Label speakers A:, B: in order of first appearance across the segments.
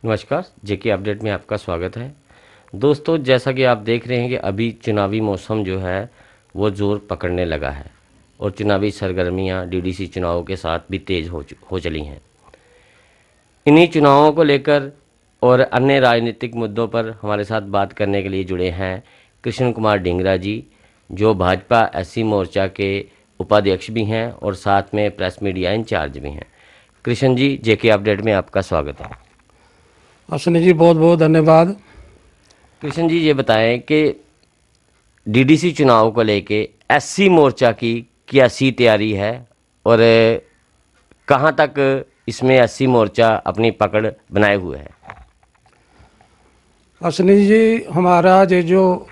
A: नमस्कार, जेके अपडेट में आपका स्वागत है। दोस्तों, जैसा कि आप देख रहे हैं कि अभी चुनावी मौसम जो है वो ज़ोर पकड़ने लगा है और चुनावी सरगर्मियां डीडीसी चुनावों के साथ भी तेज़ हो चली हैं। इन्हीं चुनावों को लेकर और अन्य राजनीतिक मुद्दों पर हमारे साथ बात करने के लिए जुड़े हैं कृष्ण कुमार डिंगरा जी, जो भाजपा एससी मोर्चा के उपाध्यक्ष भी हैं और साथ में प्रेस मीडिया इंचार्ज भी हैं। कृष्ण जी, जेके अपडेट में आपका स्वागत है।
B: अश्विनी जी, बहुत बहुत धन्यवाद।
A: कृष्ण जी, ये बताएं कि डीडीसी चुनाव को लेके एससी मोर्चा की कैसी तैयारी है और कहां तक इसमें एससी मोर्चा अपनी पकड़ बनाए हुए है?
B: अश्विनी जी, हमारा ये जो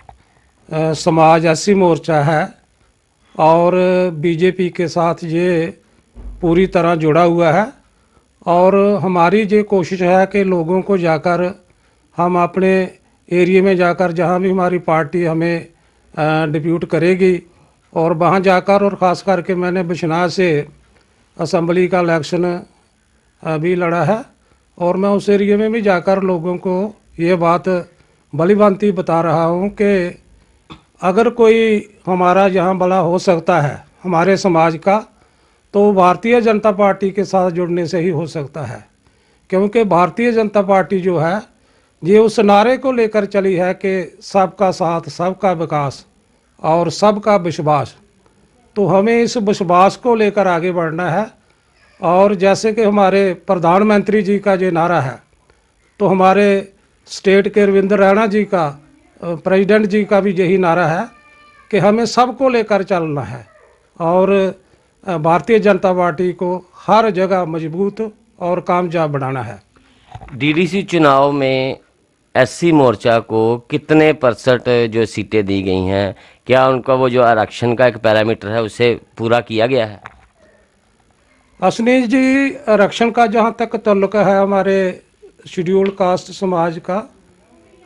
B: समाज एससी मोर्चा है और बीजेपी के साथ ये पूरी तरह जुड़ा हुआ है और हमारी ये कोशिश है कि लोगों को जाकर हम अपने एरिया में जाकर जहाँ भी हमारी पार्टी हमें डिप्यूट करेगी और वहाँ जाकर, और ख़ास करके मैंने बिश्नाह से असम्बली का इलेक्शन भी लड़ा है और मैं उस एरिया में भी जाकर लोगों को ये बात भली भांति बता रहा हूँ कि अगर कोई हमारा यहाँ भला हो सकता है हमारे समाज का, तो भारतीय जनता पार्टी के साथ जुड़ने से ही हो सकता है। क्योंकि भारतीय जनता पार्टी जो है ये उस नारे को लेकर चली है कि सबका साथ, सबका विकास और सबका विश्वास। तो हमें इस विश्वास को लेकर आगे बढ़ना है और जैसे कि हमारे प्रधानमंत्री जी का ये नारा है, तो हमारे स्टेट के रविंद्र रैना जी का, प्रेसिडेंट जी का भी यही नारा है कि हमें सबको लेकर चलना है और भारतीय जनता पार्टी को हर जगह मजबूत और कामयाब बनाना है।
A: डीडीसी चुनाव में एससी मोर्चा को कितने % जो सीटें दी गई हैं, क्या उनका वो जो आरक्षण का एक पैरामीटर है उसे पूरा किया गया है?
B: अश्विनी जी, आरक्षण का जहाँ तक ताल्लुक है हमारे शेड्यूल कास्ट समाज का,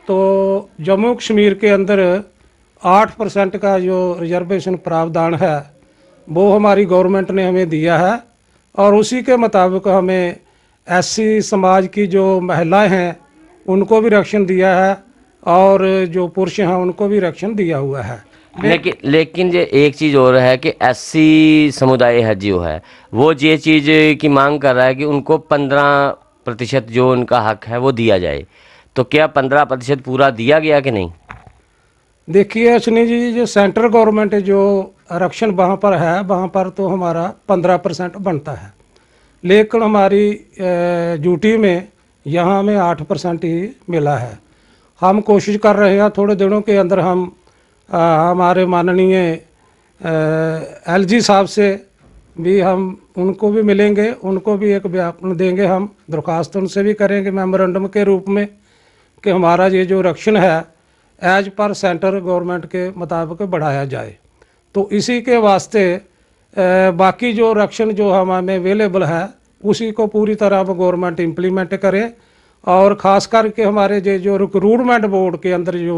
B: तो जम्मू कश्मीर के अंदर 8% का जो रिजर्वेशन प्रावधान है वो हमारी गवर्नमेंट ने हमें दिया है और उसी के मुताबिक हमें एससी समाज की जो महिलाएं हैं उनको भी आरक्षण दिया है और जो पुरुष हैं उनको भी आरक्षण दिया हुआ है।
A: लेकिन ये एक चीज़ और है कि एससी समुदाय है जो है वो ये चीज़ की मांग कर रहा है कि उनको 15% जो उनका हक है वो दिया जाए। तो क्या 15% पूरा दिया गया कि नहीं?
B: देखिए अश्विनी जी, जो सेंट्रल गवर्नमेंट जो आरक्षण वहाँ पर है वहाँ पर तो हमारा 15% बनता है, लेकिन हमारी यूटी में यहाँ हमें 8% ही मिला है। हम कोशिश कर रहे हैं थोड़े दिनों के अंदर हम हमारे माननीय एलजी साहब से भी हम उनको भी मिलेंगे, उनको भी एक ज्ञापन देंगे, हम दरख्वास्त उनसे भी करेंगे मेमोरेंडम के रूप में कि हमारा ये जो आरक्षण है एज पर सेंट्रल गवर्नमेंट के मुताबिक बढ़ाया जाए। तो इसी के वास्ते बाकी जो आरक्षण जो हमें अवेलेबल है उसी को पूरी तरह गवर्नमेंट इम्प्लीमेंट करे और ख़ास करके हमारे जो रिक्रूटमेंट बोर्ड के अंदर जो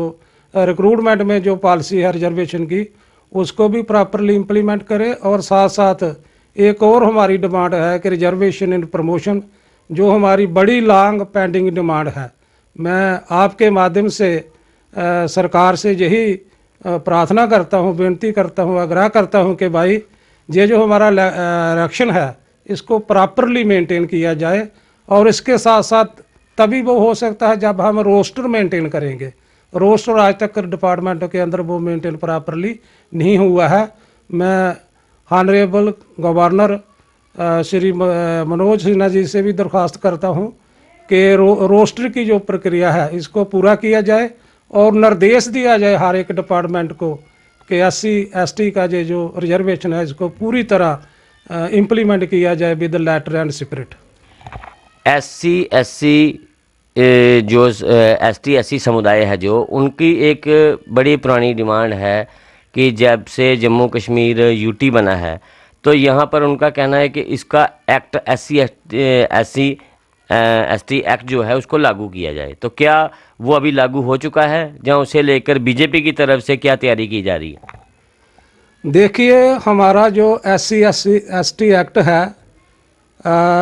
B: रिक्रूटमेंट में जो पॉलिसी है रिजर्वेशन की उसको भी प्रॉपरली इम्प्लीमेंट करे। और साथ साथ एक और हमारी डिमांड है कि रिजर्वेशन इन प्रमोशन, जो हमारी बड़ी लॉन्ग पेंडिंग डिमांड है, मैं आपके माध्यम से सरकार से यही प्रार्थना करता हूँ, बेनती करता हूँ, आग्रह करता हूँ कि भाई ये जो हमारा आरक्षण है इसको प्रॉपरली मेंटेन किया जाए और इसके साथ साथ तभी वो हो सकता है जब हम रोस्टर मेंटेन करेंगे। रोस्टर आज तक डिपार्टमेंट के अंदर वो मेंटेन प्रॉपरली नहीं हुआ है। मैं ऑनरेबल गवर्नर श्री मनोज सिन्हा जी से भी दरख्वास्त करता हूँ कि रोस्टर की जो प्रक्रिया है इसको पूरा किया जाए और निर्देश दिया जाए हर एक डिपार्टमेंट को कि एससी एसटी का जो रिजर्वेशन है इसको पूरी तरह इम्प्लीमेंट किया जाए with letter and spirit.
A: SC SC जो एसटी एससी समुदाय है जो उनकी एक बड़ी पुरानी डिमांड है कि जब से जम्मू कश्मीर यूटी बना है तो यहाँ पर उनका कहना है कि इसका एक्ट एससी एसटी एक्ट जो है उसको लागू किया जाए। तो क्या वो अभी लागू हो चुका है या उसे लेकर बीजेपी की तरफ से क्या तैयारी की जा रही है?
B: देखिए, हमारा जो एससी एसटी एक्ट है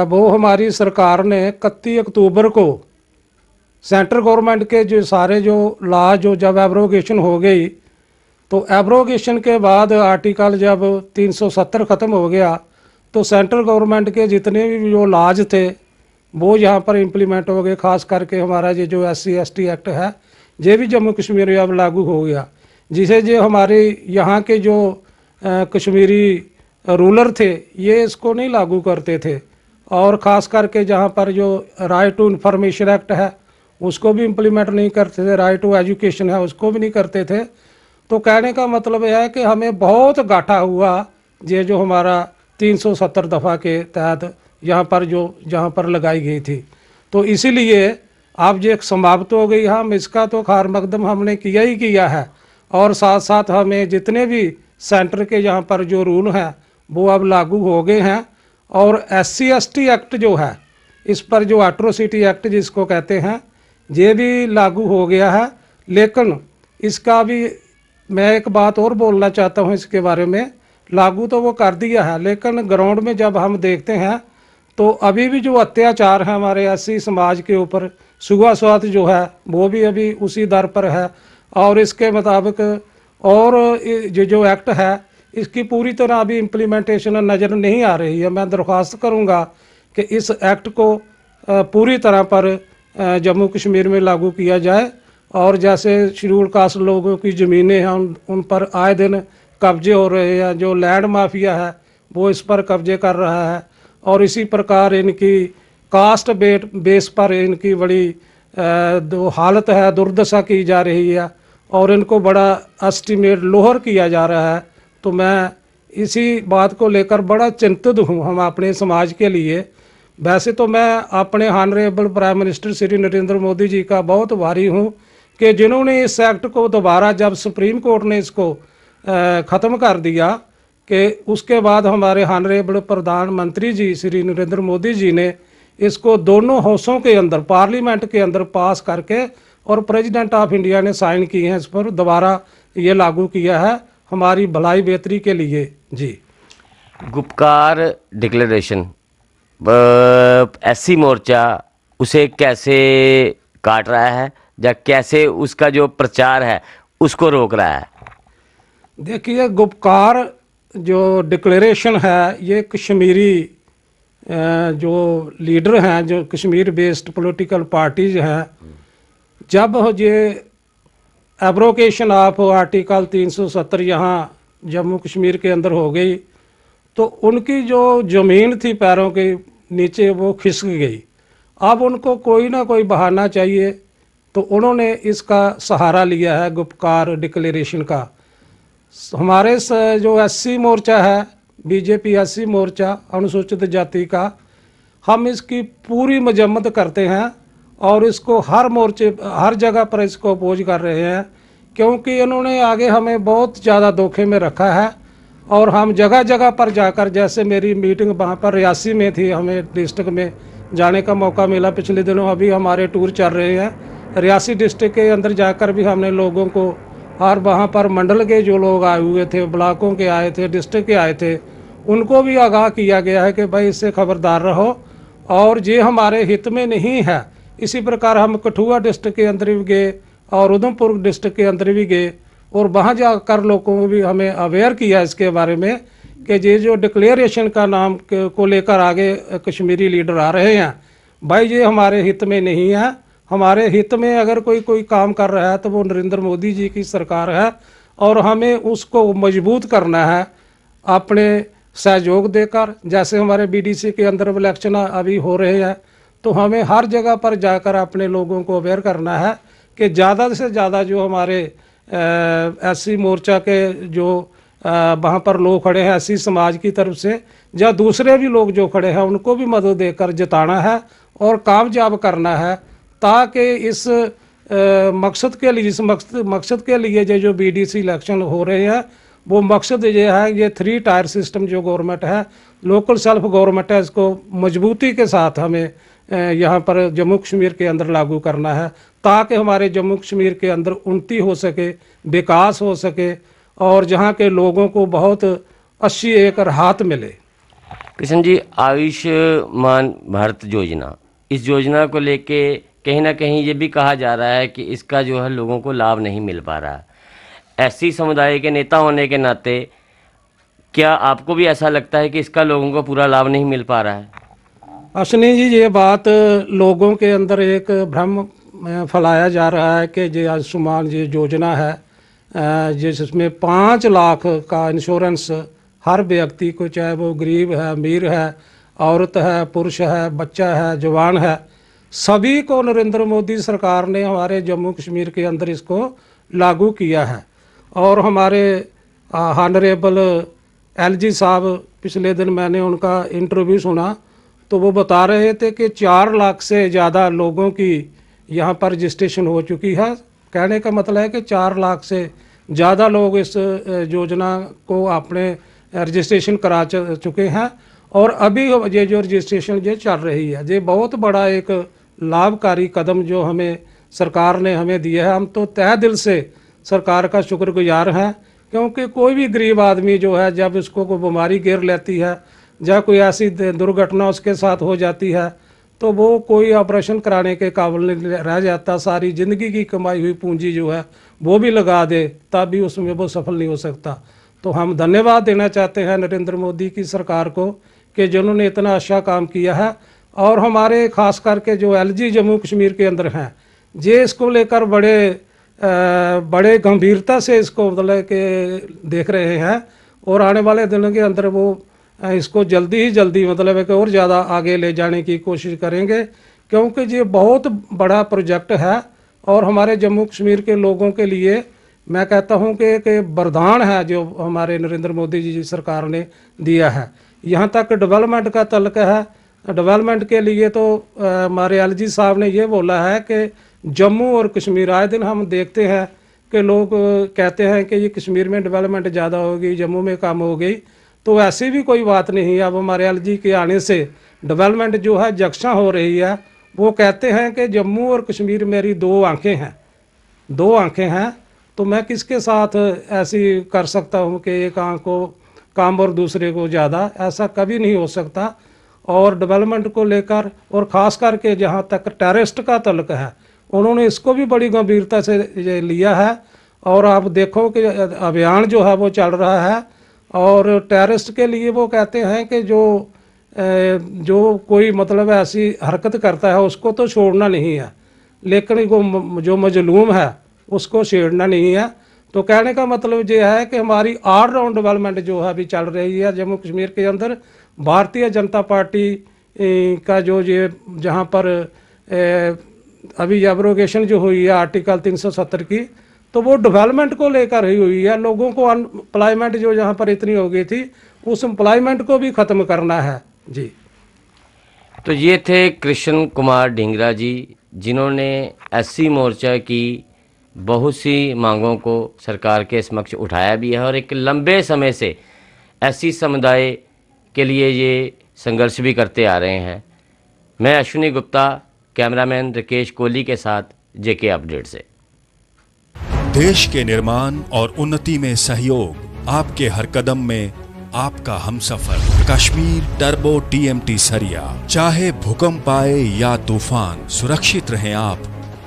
B: वो हमारी सरकार ने 31 अक्टूबर को सेंट्रल गवर्नमेंट के जो सारे जो लॉ जो जब एब्रोगेशन हो गई, तो एब्रोगेशन के बाद आर्टिकल जब 370 ख़त्म हो गया, तो सेंट्रल गवर्नमेंट के जितने भी जो लॉज थे वो यहाँ पर इम्प्लीमेंट हो गए। खास करके हमारा ये जो SC/ST एक्ट है ये भी जम्मू कश्मीर में अब लागू हो गया, जिसे जो हमारे यहाँ के जो कश्मीरी रूलर थे ये इसको नहीं लागू करते थे। और ख़ास करके जहाँ पर जो राइट टू इन्फॉर्मेशन एक्ट है उसको भी इम्प्लीमेंट नहीं करते थे, राइट टू एजुकेशन है उसको भी नहीं करते थे। तो कहने का मतलब यह है कि हमें बहुत घाटा हुआ ये जो हमारा 370 दफ़ा के तहत यहाँ पर जो जहाँ पर लगाई गई थी। तो इसीलिए अब ये समाप्त हो गई। हम इसका तो खार मकदम हमने किया ही किया है, और साथ साथ हमें जितने भी सेंटर के यहाँ पर जो रूल हैं वो अब लागू हो गए हैं। और SC/ST एक्ट जो है, इस पर जो एट्रोसिटी एक्ट जिसको कहते हैं, ये भी लागू हो गया है। लेकिन इसका भी मैं एक बात और बोलना चाहता हूँ इसके बारे में। लागू तो वो कर दिया है, लेकिन ग्राउंड में जब हम देखते हैं तो अभी भी जो अत्याचार है हमारे SC समाज के ऊपर, सुगास्वात जो है वो भी अभी उसी दर पर है। और इसके मुताबिक और ये जो एक्ट है इसकी पूरी तरह अभी इम्प्लीमेंटेशन नज़र नहीं आ रही है। मैं दरख्वास्त करूँगा कि इस एक्ट को पूरी तरह पर जम्मू कश्मीर में लागू किया जाए। और जैसे शेड्यूल कास्ट लोगों की ज़मीनें हैं उन पर आए दिन कब्जे हो रहे हैं, जो लैंड माफिया है वो इस पर कब्जे कर रहा है। और इसी प्रकार इनकी कास्ट बेस पर इनकी बड़ी जो हालत है दुर्दशा की जा रही है, और इनको बड़ा एस्टिमेट लोअर किया जा रहा है। तो मैं इसी बात को लेकर बड़ा चिंतित हूँ हम अपने समाज के लिए। वैसे तो मैं अपने honourable prime minister Shri Narendra Modi ji का बहुत आभारी हूँ कि जिन्होंने इस एक्ट को दोबारा, जब सुप्रीम कोर्ट ने इसको ख़त्म कर दिया, कि उसके बाद हमारे ऑनरेबल प्रधानमंत्री जी श्री नरेंद्र मोदी जी ने इसको दोनों हाउसों के अंदर, पार्लियामेंट के अंदर पास करके, और प्रेसिडेंट ऑफ इंडिया ने साइन किए हैं इस पर, दोबारा ये लागू किया है हमारी भलाई बेहतरी के लिए। जी,
A: गुपकार डिक्लेरेशन SC मोर्चा उसे कैसे काट रहा है या कैसे उसका जो प्रचार है उसको रोक रहा है?
B: देखिए, गुपकार जो डिक्लेरेशन है ये कश्मीरी जो लीडर हैं, जो कश्मीर बेस्ड पॉलिटिकल पार्टीज हैं, जब ये एब्रोगेशन ऑफ आर्टिकल 370 यहाँ जम्मू कश्मीर के अंदर हो गई, तो उनकी जो ज़मीन थी पैरों के नीचे वो खिसक गई। अब उनको कोई ना कोई बहाना चाहिए, तो उन्होंने इसका सहारा लिया है गुपकार डिक्लेरेशन का। हमारे जो SC मोर्चा है, BJP SC मोर्चा अनुसूचित जाति का, हम इसकी पूरी मजम्मत करते हैं और इसको हर मोर्चे हर जगह पर इसको अपोज कर रहे हैं, क्योंकि इन्होंने आगे हमें बहुत ज़्यादा धोखे में रखा है। और हम जगह जगह पर जाकर, जैसे मेरी मीटिंग वहाँ पर रियासी में थी, हमें डिस्ट्रिक्ट में जाने का मौका मिला पिछले दिनों, अभी हमारे टूर चल रहे हैं रियासी डिस्ट्रिक्ट के अंदर जाकर भी हमने लोगों को, और वहाँ पर मंडल के जो लोग आए हुए थे, ब्लॉकों के आए थे, डिस्ट्रिक्ट के आए थे, उनको भी आगाह किया गया है कि भाई इससे खबरदार रहो और ये हमारे हित में नहीं है। इसी प्रकार हम कठुआ डिस्ट्रिक्ट के अंदर भी गए और उधमपुर डिस्ट्रिक्ट के अंदर भी गए, और वहाँ जाकर लोगों को भी हमें अवेयर किया इसके बारे में कि ये जो डिक्लेरेशन का नाम को लेकर आगे कश्मीरी लीडर आ रहे हैं, भाई ये हमारे हित में नहीं है। हमारे हित में अगर कोई काम कर रहा है तो वो नरेंद्र मोदी जी की सरकार है, और हमें उसको मजबूत करना है अपने सहयोग देकर। जैसे हमारे BDC के अंदर इलेक्शन अभी हो रहे हैं, तो हमें हर जगह पर जाकर अपने लोगों को अवेयर करना है कि ज़्यादा से ज़्यादा जो हमारे SC मोर्चा के जो वहाँ पर लोग खड़े हैं SC समाज की तरफ से, या दूसरे भी लोग जो खड़े हैं उनको भी मदद देकर जिताना है और कामयाब करना है, ताकि इस मकसद के लिए, इस मकसद के लिए जो BDC इलेक्शन हो रहे हैं, वो मकसद ये है, ये 3 टायर सिस्टम जो गवर्नमेंट है, लोकल सेल्फ गवर्नमेंट है, इसको मजबूती के साथ हमें यहाँ पर जम्मू कश्मीर के अंदर लागू करना है, ताकि हमारे जम्मू कश्मीर के अंदर उन्नति हो सके, विकास हो सके, और जहाँ के लोगों को बहुत अच्छी एक राहत मिले।
A: किशन जी, आयुष्मान भारत योजना, इस योजना को लेके कहीं ना कहीं ये भी कहा जा रहा है कि इसका जो है लोगों को लाभ नहीं मिल पा रहा है। एससी समुदाय के नेता होने के नाते क्या आपको भी ऐसा लगता है कि इसका लोगों को पूरा लाभ नहीं मिल पा रहा है?
B: अश्विनी जी, ये बात लोगों के अंदर एक भ्रम फैलाया जा रहा है कि ये आयुष्मान जी योजना है जिसमें 5 लाख का इंश्योरेंस हर व्यक्ति को, चाहे वो गरीब है, अमीर है, औरत है, पुरुष है, बच्चा है, जवान है, सभी को नरेंद्र मोदी सरकार ने हमारे जम्मू कश्मीर के अंदर इसको लागू किया है। और हमारे ऑनरेबल एलजी साहब, पिछले दिन मैंने उनका इंटरव्यू सुना तो वो बता रहे थे कि 4 लाख से ज़्यादा लोगों की यहाँ पर रजिस्ट्रेशन हो चुकी है। कहने का मतलब है कि 4 लाख से ज़्यादा लोग इस योजना को अपने रजिस्ट्रेशन करा चुके हैं और अभी ये जो रजिस्ट्रेशन ये चल रही है, ये बहुत बड़ा एक लाभकारी कदम जो हमें सरकार ने हमें दिया है। हम तो तहे दिल से सरकार का शुक्रगुजार हैं, क्योंकि कोई भी गरीब आदमी जो है जब उसको कोई बीमारी घेर लेती है या कोई ऐसी दुर्घटना उसके साथ हो जाती है तो वो कोई ऑपरेशन कराने के काबिल नहीं रह जाता। सारी ज़िंदगी की कमाई हुई पूंजी जो है वो भी लगा दे तब भी उसमें वो सफल नहीं हो सकता। तो हम धन्यवाद देना चाहते हैं नरेंद्र मोदी की सरकार को कि जिन्होंने इतना अच्छा काम किया है। और हमारे खास करके जो एलजी जम्मू कश्मीर के अंदर हैं, ये इसको लेकर बड़े गंभीरता से इसको मतलब के देख रहे हैं और आने वाले दिनों के अंदर वो इसको जल्दी ही जल्दी मतलब है कि और ज़्यादा आगे ले जाने की कोशिश करेंगे, क्योंकि ये बहुत बड़ा प्रोजेक्ट है और हमारे जम्मू कश्मीर के लोगों के लिए मैं कहता हूँ कि वरदान है जो हमारे नरेंद्र मोदी जी सरकार ने दिया है। यहाँ तक डेवलपमेंट का तल्क है, डेवलपमेंट के लिए तो हमारे एलजी साहब ने ये बोला है कि जम्मू और कश्मीर, आए दिन हम देखते हैं कि लोग कहते हैं कि ये कश्मीर में डेवलपमेंट ज़्यादा होगी, जम्मू में कम हो गई, तो ऐसी भी कोई बात नहीं है। अब हमारे एलजी के आने से डेवलपमेंट जो है यकसा हो रही है। वो कहते हैं कि जम्मू और कश्मीर मेरी 2 आंखें हैं, 2 आंखें हैं, तो मैं किसके साथ ऐसी कर सकता हूँ कि एक आंख को कम और दूसरे को ज़्यादा, ऐसा कभी नहीं हो सकता। और डेवलपमेंट को लेकर और ख़ास करके जहाँ तक टेररिस्ट का तल्क है, उन्होंने इसको भी बड़ी गंभीरता से ये लिया है। और आप देखो कि अभियान जो है वो चल रहा है और टेररिस्ट के लिए वो कहते हैं कि जो कोई मतलब ऐसी हरकत करता है उसको तो छोड़ना नहीं है, लेकिन वो जो मजलूम है उसको छेड़ना नहीं है। तो कहने का मतलब ये है कि हमारी ऑलराउंड डेवलपमेंट जो है अभी चल रही है जम्मू कश्मीर के अंदर। भारतीय जनता पार्टी का जो ये जहाँ पर अभी एब्रोगेशन जो हुई है आर्टिकल 370 की, तो वो डेवलपमेंट को लेकर ही हुई है। लोगों को अनएम्प्लॉयमेंट जो यहाँ पर इतनी हो गई थी, उस एम्प्लॉयमेंट को भी ख़त्म करना है जी।
A: तो ये थे कृष्ण कुमार ढींगरा जी, जिन्होंने एससी मोर्चा की बहुत सी मांगों को सरकार के समक्ष उठाया भी है और एक लंबे समय से एससी समुदाय के लिए ये संघर्ष भी करते आ रहे हैं। मैं अश्विनी गुप्ता, कैमरामैन राकेश कोहली के साथ जेके अपडेट से।
C: देश के निर्माण और उन्नति में सहयोग, आपके हर कदम में आपका हमसफर। कश्मीर टर्बो टीएमटी सरिया, चाहे भूकंप आए या तूफान, सुरक्षित रहें आप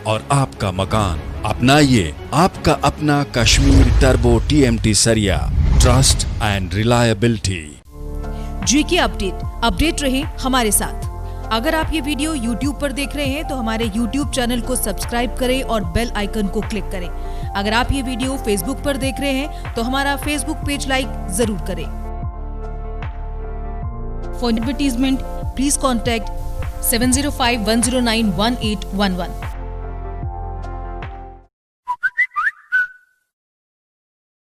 C: और आपका मकान। अपनाइए आपका अपना कश्मीर टर्बो टीएमटी सरिया, trust and reliability.
D: JK update रहे हमारे साथ। अगर आप ये वीडियो YouTube पर देख रहे हैं तो हमारे YouTube चैनल को सब्सक्राइब करें और बेल आइकन को क्लिक करें। अगर आप ये वीडियो Facebook पर देख रहे हैं तो हमारा Facebook पेज लाइक जरूर करें। For advertisement please contact 7051091811।